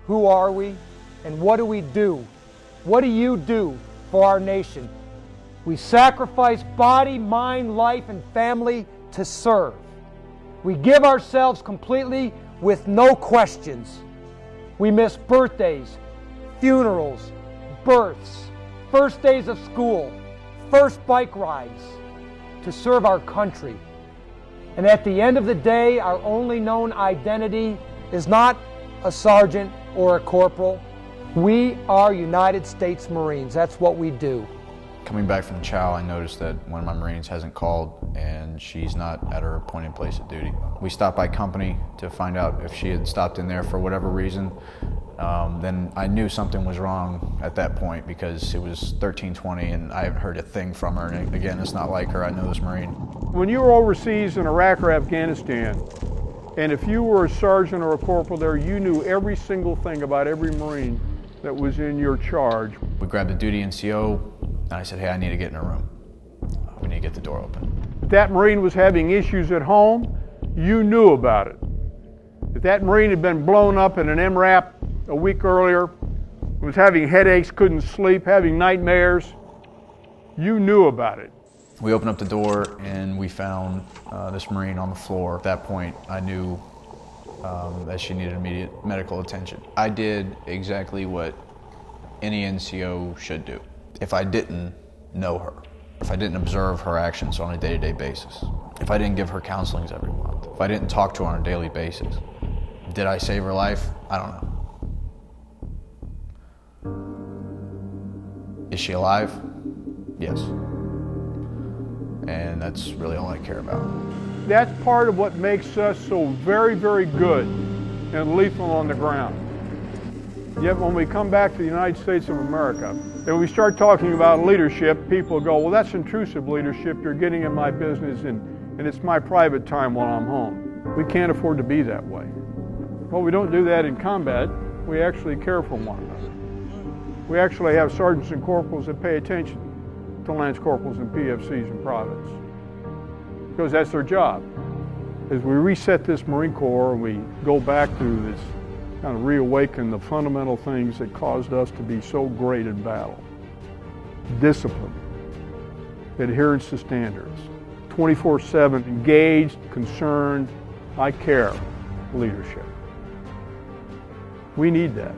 Who are we? And what do we do? What do you do for our nation? We sacrifice body, mind, life, and family to serve. We give ourselves completely with no questions. We miss birthdays, funerals, births, first days of school, first bike rides to serve our country. And at the end of the day, our only known identity is not a sergeant or a corporal. We are United States Marines. That's what we do. Coming back from chow, I noticed that one of my Marines hasn't called and she's not at her appointed place of duty. We stopped by company to find out if she had stopped in there for whatever reason. Then I knew something was wrong at that point because it was 13:20 and I haven't heard a thing from her. And again, it's not like her, I know this Marine. When you were overseas in Iraq or Afghanistan, and if you were a sergeant or a corporal there, you knew every single thing about every Marine that was in your charge. We grabbed the duty NCO and I said, hey, I need to get in a room. We need to get the door open. If that Marine was having issues at home, you knew about it. If that Marine had been blown up in an MRAP a week earlier, was having headaches, couldn't sleep, having nightmares, you knew about it. We opened up the door and we found this Marine on the floor. At that point, I knew that she needed immediate medical attention. I did exactly what any NCO should do. If I didn't know her, if I didn't observe her actions on a day-to-day basis, if I didn't give her counselings every month, if I didn't talk to her on a daily basis, did I save her life? I don't know. Is she alive? Yes. And that's really all I care about. That's part of what makes us so very, very good and lethal on the ground. Yet when we come back to the United States of America, and we start talking about leadership, people go, well, that's intrusive leadership. You're getting in my business and it's my private time while I'm home. We can't afford to be that way. Well, we don't do that in combat. We actually care for one another. We actually have sergeants and corporals that pay attention to lance corporals and PFCs and privates, because that's their job. As we reset this Marine Corps and we go back to this kind of reawaken the fundamental things that caused us to be so great in battle. Discipline, adherence to standards, 24/7 engaged, concerned, I care leadership. We need that.